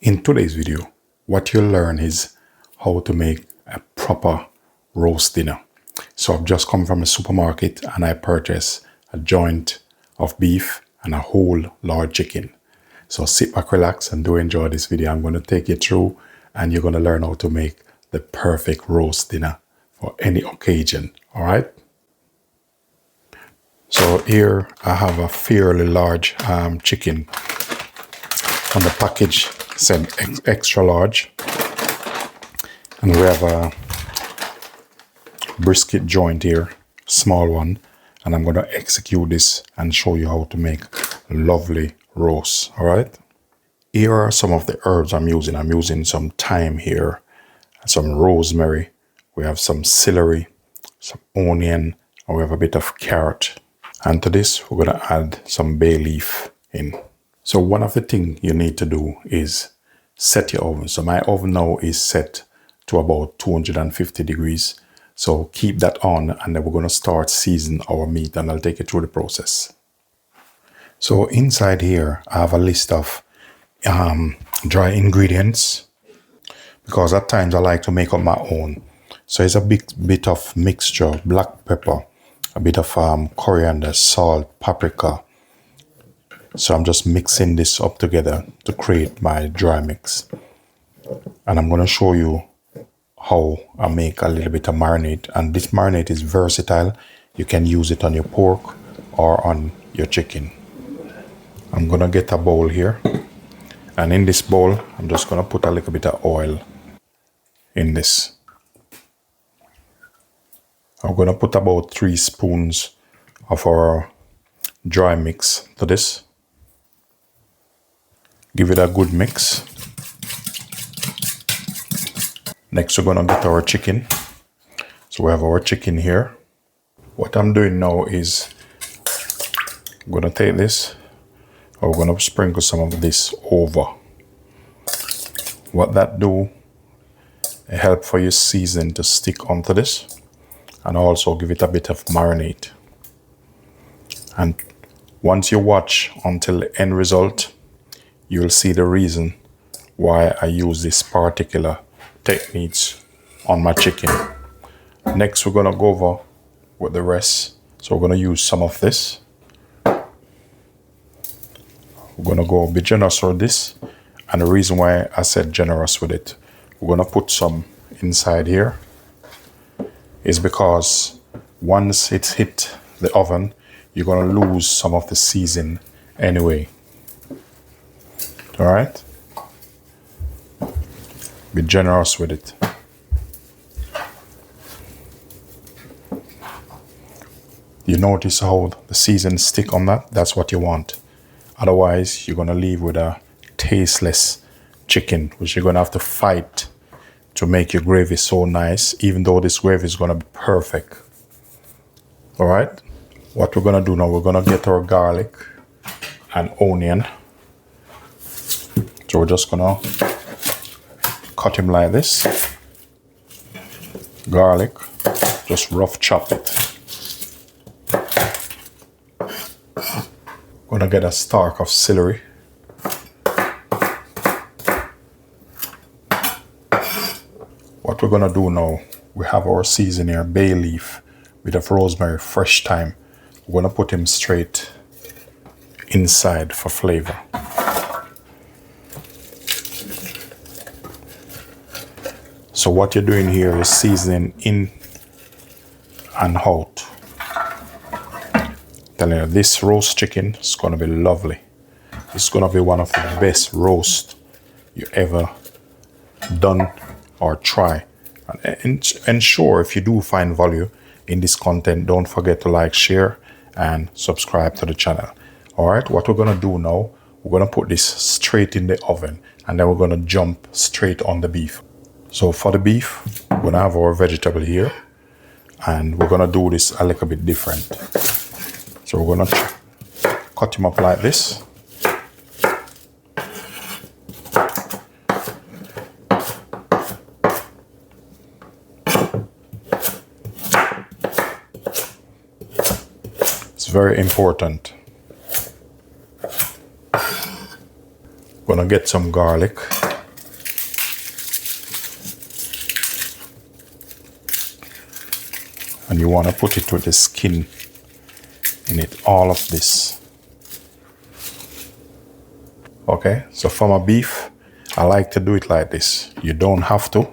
In today's video, what you'll learn is how to make a proper roast dinner. So I've just come from a supermarket and I purchased a joint of beef and a whole large chicken. So sit back, relax, and do enjoy this video. I'm going to take you through and you're going to learn how to make the perfect roast dinner for any occasion. All right. So here I have a fairly large chicken. On the package it said extra large. And we have a brisket joint here, small one. And I'm going to execute this and show you how to make lovely roast. All right. Here are some of the herbs I'm using. I'm using some thyme here, some rosemary. We have some celery, some onion, and we have a bit of carrot. And to this, we're going to add some bay leaf in. So one of the things you need to do is set your oven. So my oven now is set to about 250 degrees. So keep that on and then we're going to start seasoning our meat and I'll take you through the process. So inside here, I have a list of dry ingredients because at times I like to make up my own. So it's a bit of mixture, black pepper, a bit of coriander, salt, paprika. So I'm just mixing this up together to create my dry mix. And I'm going to show you how I make a little bit of marinade. And this marinade is versatile. You can use it on your pork or on your chicken. I'm going to get a bowl here. And in this bowl, I'm just going to put a little bit of oil in this. I'm going to put about 3 spoons of our dry mix to this. Give it a good mix. Next, we're going to get our chicken. So we have our chicken here. What I'm doing now is I'm going to take this. I'm going to sprinkle some of this over. What that do, it help for your seasoning to stick onto this. And also give it a bit of marinade. And once you watch until the end result, you'll see the reason why I use this particular techniques on my chicken. Next, we're going to go over with the rest. So we're going to use some of this. We're going to go a bit generous with this. And the reason why I said generous with it, we're going to put some inside here. Is because once it's hit the oven, you're going to lose some of the seasoning anyway. All right? Be generous with it. You notice how the seasoning stick on that? That's what you want. Otherwise, you're going to leave with a tasteless chicken, which you're going to have to fight to make your gravy so nice, even though this gravy is going to be perfect. All right. What we're going to do now, we're going to get our garlic and onion. So we're just going to cut him like this. Garlic, just rough chop it. Going to get a stalk of celery. What we're going to do now, we have our seasoning here, bay leaf, bit of rosemary, fresh thyme. We're going to put him straight inside for flavor. So what you're doing here is seasoning in and out. Telling you, this roast chicken is going to be lovely. It's going to be one of the best roast you ever done or try. And ensure if you do find value in this content, don't forget to like, share, and subscribe to the channel. All right, what we're going to do now, we're going to put this straight in the oven and then we're going to jump straight on the beef. So for the beef, we're going to have our vegetable here and we're going to do this a little bit different. So we're going to cut him up like this. Very important. Gonna get some garlic And you want to put it with the skin in it, all of this. Okay, so for my beef, I like to do it like this. You don't have to.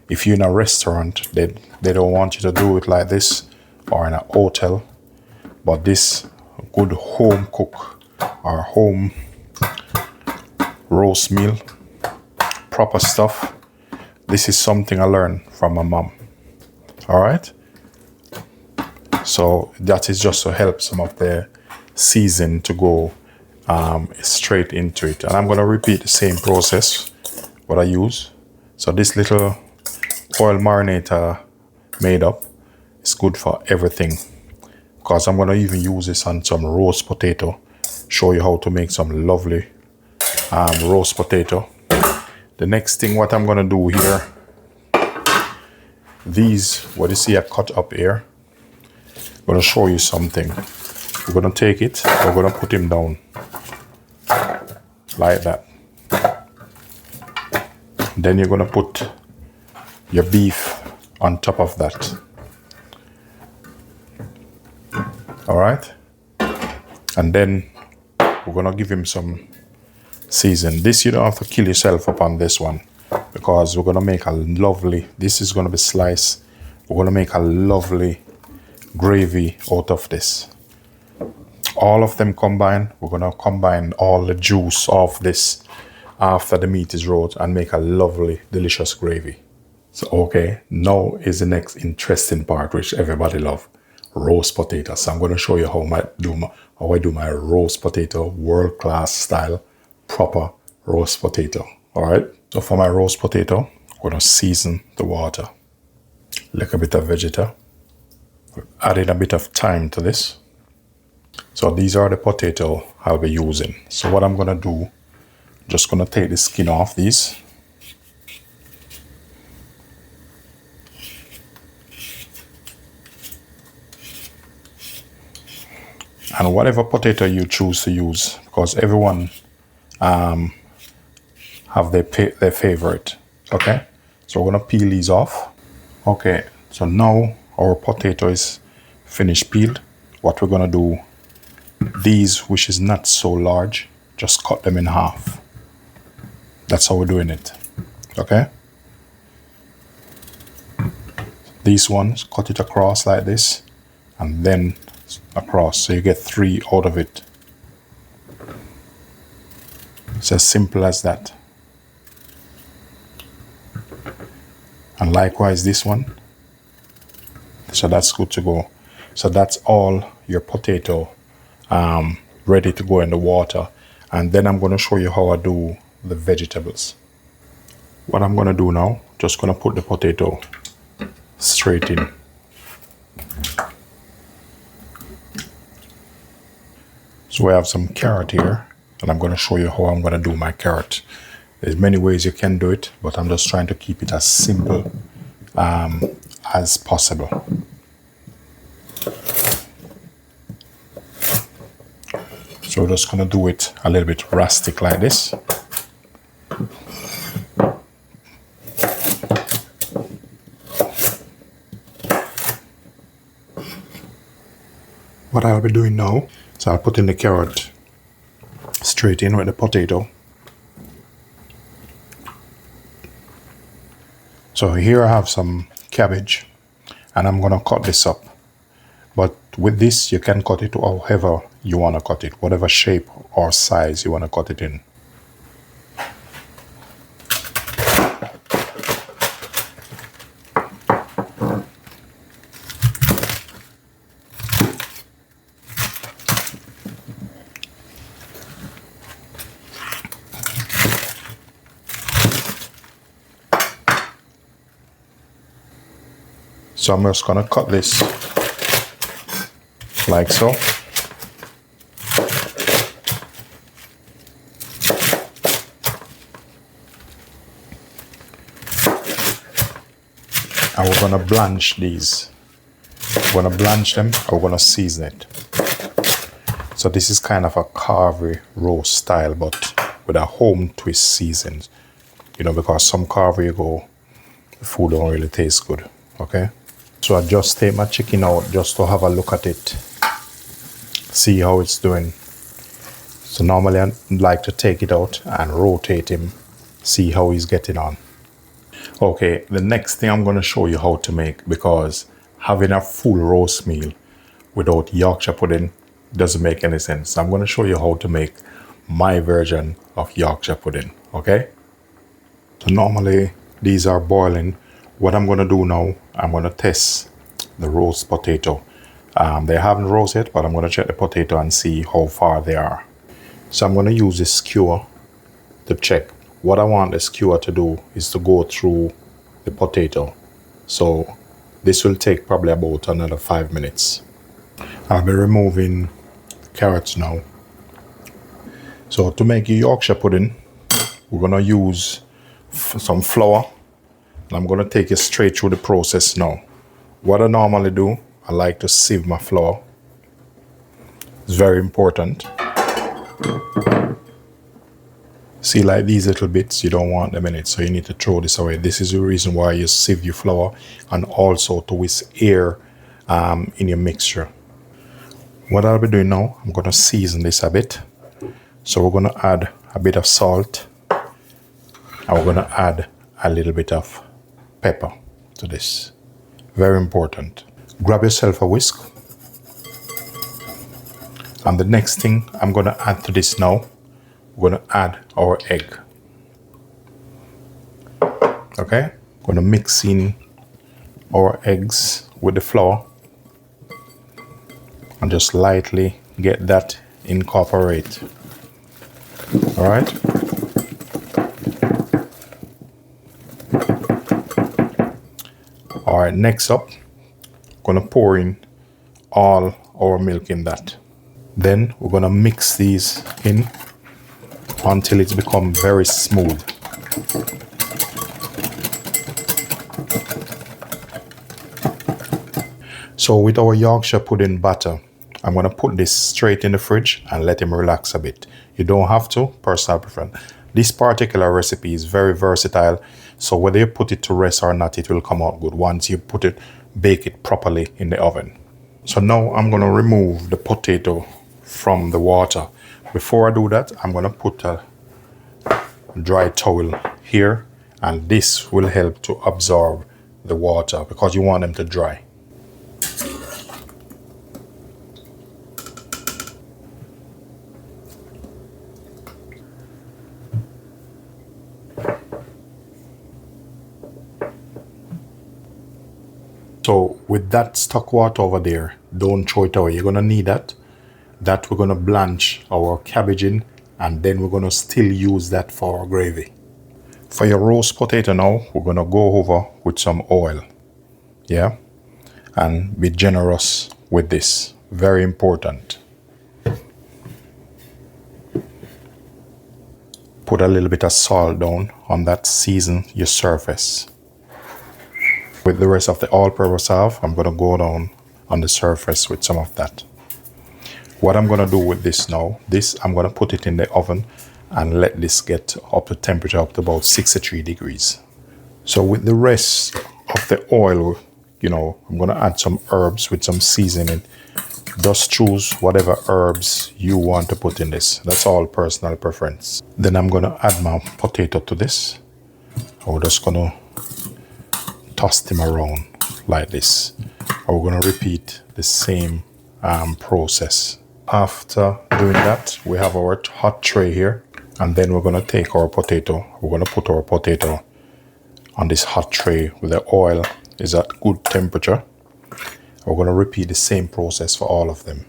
If you're in a restaurant, they don't want you to do it like this, or in a hotel. But this good home cook or home roast meal, proper stuff. This is something I learned from my mom. All right. So that is just to help some of the season to go straight into it. And I'm going to repeat the same process, what I use. So this little oil marinator made up is good for everything. Because I'm going to even use this on some roast potato. Show you how to make some lovely roast potato. The next thing what I'm going to do here, these, what you see I cut up here, I'm going to show you something. We're going to take it, we're going to put him down like that. Then you're going to put your beef on top of that. All right. And then we're going to give him some season. This, you don't have to kill yourself up on this one, because we're going to make a lovely, this is going to be sliced. We're going to make a lovely gravy out of this. All of them combined, we're going to combine all the juice of this after the meat is roasted and make a lovely, delicious gravy. So, okay, now is the next interesting part, which everybody loves, roast potato. So I'm going to show you how I do my roast potato, world-class style, proper roast potato. All right. So for my roast potato, I'm going to season the water. Little bit of vegeta. Adding a bit of thyme to this. So these are the potato I'll be using. So what I'm going to do, just going to take the skin off these. And whatever potato you choose to use, because everyone have their favorite. Okay, so we're going to peel these off. Okay, so now our potato is finished peeled. What we're going to do, these, which is not so large, just cut them in half. That's how we're doing it. Okay, these ones, cut it across like this, and then across, so you get 3 out of it. It's as simple as that. And likewise this one. So that's good to go. So that's all your potato ready to go in the water. And then I'm going to show you how I do the vegetables. What I'm going to do now, just going to put the potato straight in. So we have some carrot here, and I'm going to show you how I'm going to do my carrot. There's many ways you can do it, but I'm just trying to keep it as simple as possible. So we're just going to do it a little bit rustic like this. What I'll be doing now, so I'll put in the carrot straight in with the potato. So here I have some cabbage, and I'm going to cut this up. But with this, you can cut it however you want to cut it, whatever shape or size you want to cut it in. So I'm just going to cut this like so. And we're going to blanch these. We're going to blanch them, and we're going to season it. So this is kind of a carvery roast style, but with a home twist seasoned. You know, because some carvery you go, the food don't really taste good. Okay? So I just take my chicken out just to have a look at it, see how it's doing. So normally I like to take it out and rotate him, see how he's getting on. Okay, the next thing I'm going to show you how to make, because having a full roast meal without Yorkshire pudding doesn't make any sense. So I'm going to show you how to make my version of Yorkshire pudding, okay? So normally these are boiling. What I'm going to do now, I'm going to test the roast potato. They haven't roasted yet, but I'm going to check the potato and see how far they are. So I'm going to use this skewer to check. What I want the skewer to do is to go through the potato. So this will take probably about another 5 minutes. I'll be removing carrots now. So to make Yorkshire pudding, we're going to use some flour. And I'm going to take it straight through the process now. What I normally do, I like to sieve my flour. It's very important. See, like these little bits, you don't want them in it, so you need to throw this away. This is the reason why you sieve your flour, and also to whisk air in your mixture. What I'll be doing now, I'm going to season this a bit. So we're going to add a bit of salt, and we're going to add a little bit of pepper to this. Very important. Grab yourself a whisk. And the next thing I'm going to add to this now, we're going to add our egg. Okay? Going to mix in our eggs with the flour and just lightly get that incorporate. All right? All right, next up, going to pour in all our milk in that. Then we're going to mix these in until it's become very smooth. So with our Yorkshire pudding batter, I'm going to put this straight in the fridge and let him relax a bit. You don't have to, personal preference. This particular recipe is very versatile, so whether you put it to rest or not, it will come out good once you bake it properly in the oven. So now I'm going to remove the potato from the water. Before I do that, I'm going to put a dry towel here, and this will help to absorb the water because you want them to dry. So with that stock water over there, don't throw it away. You're going to need that. That we're going to blanch our cabbage in, and then we're going to still use that for our gravy. For your roast potato now, we're going to go over with some oil. Yeah? And be generous with this. Very important. Put a little bit of salt down on that, season your surface. With the rest of the all-purpose salve, I'm going to go down on the surface with some of that. What I'm going to do with this now, I'm going to put it in the oven and let this get up to temperature up to about 63 degrees. So with the rest of the oil, I'm going to add some herbs with some seasoning. Just choose whatever herbs you want to put in this. That's all personal preference. Then I'm going to add my potato to this. We're just going to toss them around like this. We're going to repeat the same process. After doing that, we have our hot tray here, and then we're going to take our potato. We're going to put our potato on this hot tray where the oil is at good temperature. We're going to repeat the same process for all of them.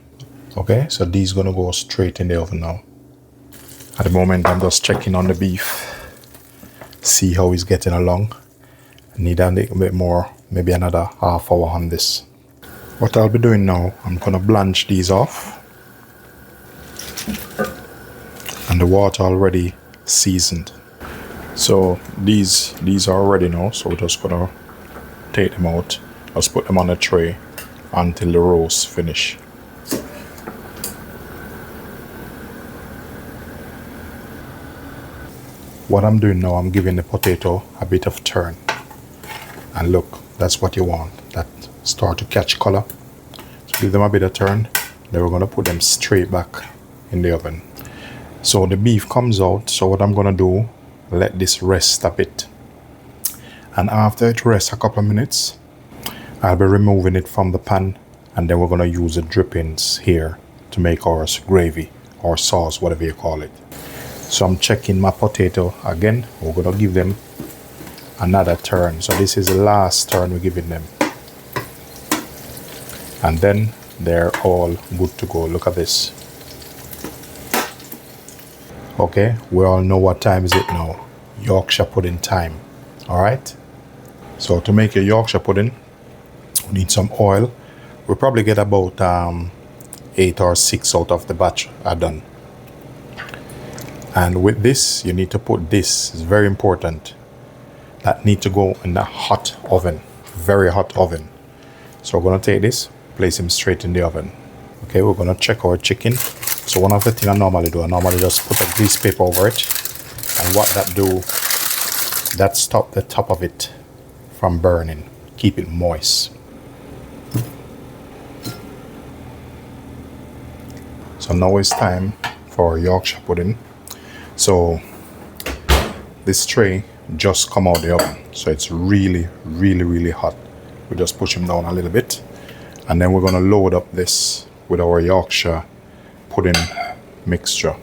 Okay, so these are going to go straight in the oven now. At the moment, I'm just checking on the beef, see how he's getting along. I need a little bit more, maybe another half hour on this. What I'll be doing now, I'm going to blanch these off. And the water already seasoned. So these are ready now, so we're just going to take them out. Just put them on a tray until the roast finish. What I'm doing now, I'm giving the potato a bit of turn. And look, that's what you want. That start to catch color. So give them a bit of turn. Then we're going to put them straight back in the oven. So the beef comes out. So what I'm going to do, let this rest a bit. And after it rests a couple of minutes, I'll be removing it from the pan. And then we're going to use the drippings here to make our gravy or sauce, whatever you call it. So I'm checking my potato again. We're going to give them another turn. So this is the last turn we're giving them. And then they're all good to go. Look at this. Okay, we all know what time is it now. Yorkshire pudding time. Alright. So to make a Yorkshire pudding, we need some oil. We'll probably get about 8 or 6 out of the batch are done. And with this, you need to put this, it's very important, that need to go in a hot oven, very hot oven. So we're going to take this, place him straight in the oven. Okay, we're going to check our chicken. So one of the things I normally do, I normally just put a grease paper over it. And what that do, that stop the top of it from burning, keep it moist. So now it's time for Yorkshire pudding. So this tray just come out the oven. So it's really, really, really hot. We just push them down a little bit. And then we're going to load up this with our Yorkshire pudding mixture.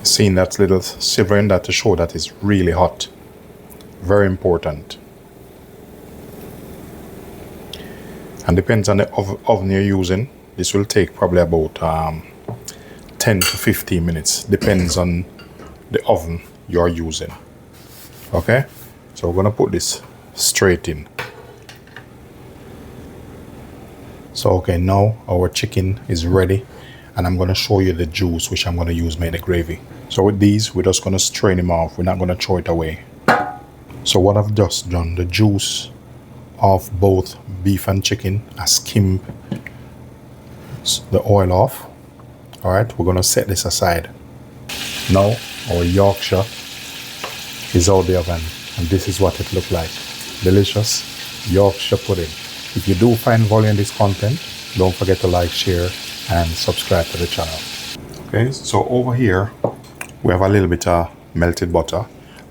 Seeing that little silver in that to show that it's really hot. Very important. And depends on the oven you're using. This will take probably about 10 to 15 minutes. Depends on the oven you're using. Okay? So we're going to put this straight in. So okay, now our chicken is ready. And I'm going to show you the juice which I'm going to use to make the gravy. So with these, we're just going to strain them off. We're not going to throw it away. So what I've just done, the juice of both beef and chicken, I skim the oil off. Alright, we're going to set this aside. Now our Yorkshire is out the oven, and this is what it looks like. Delicious Yorkshire pudding. If you do find value in this content, don't forget to like, share and subscribe to the channel. Okay, so over here we have a little bit of melted butter.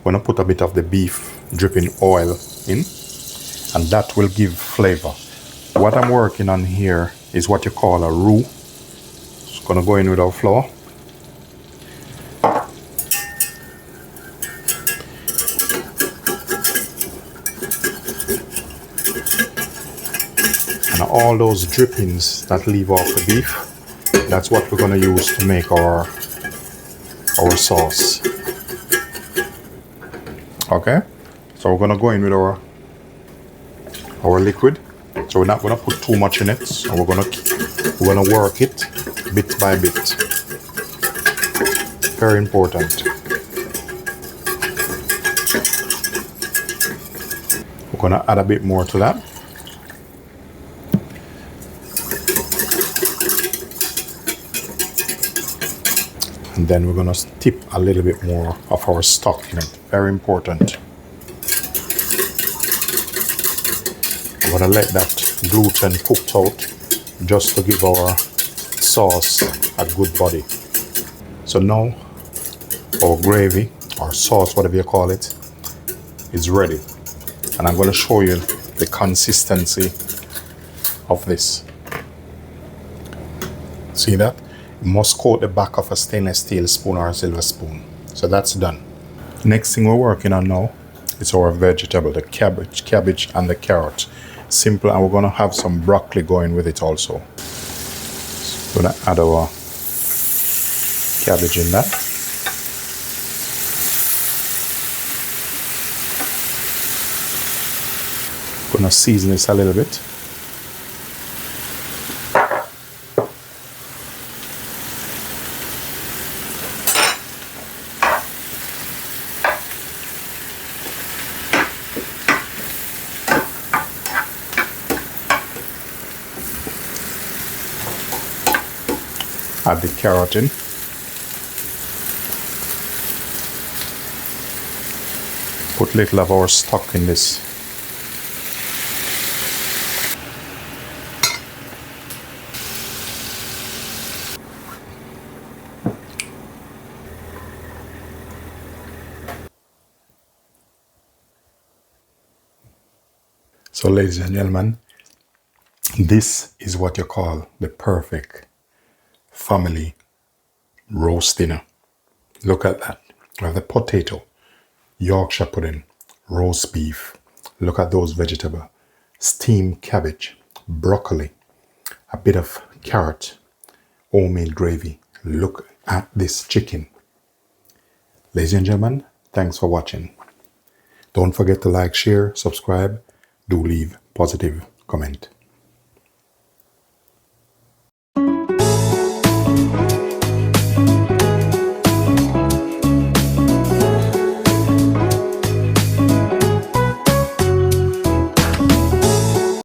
We're going to put a bit of the beef dripping oil in, and that will give flavor. What I'm working on here is what you call a roux. It's going to go in with our flour. And all those drippings that leave off the beef, that's what we're going to use to make our sauce. Okay, so we're going to go in with our liquid. So we're not going to put too much in it. So we're going to work it bit by bit. Very important. We're going to add a bit more to that. And then we're going to tip a little bit more of our stock in it. Very important. I'm going to let that gluten cook out just to give our sauce a good body. So now our gravy or sauce, whatever you call it, is ready. And I'm going to show you the consistency of this. See that? You must coat the back of a stainless steel spoon or a silver spoon. So that's done. Next thing we're working on now is our vegetable, the cabbage and the carrot. Simple, and we're going to have some broccoli going with it also. So we're going to add our cabbage in that. Going to season this a little bit. Add the carrot in. Put little of our stock in this So ladies and gentlemen, this is what you call the perfect family roast dinner. Look at that. We have the potato, Yorkshire pudding, roast beef. Look at those vegetables. Steamed cabbage, broccoli, a bit of carrot, homemade gravy. Look at this chicken. Ladies and gentlemen, thanks for watching. Don't forget to like, share, subscribe. Do leave positive comment.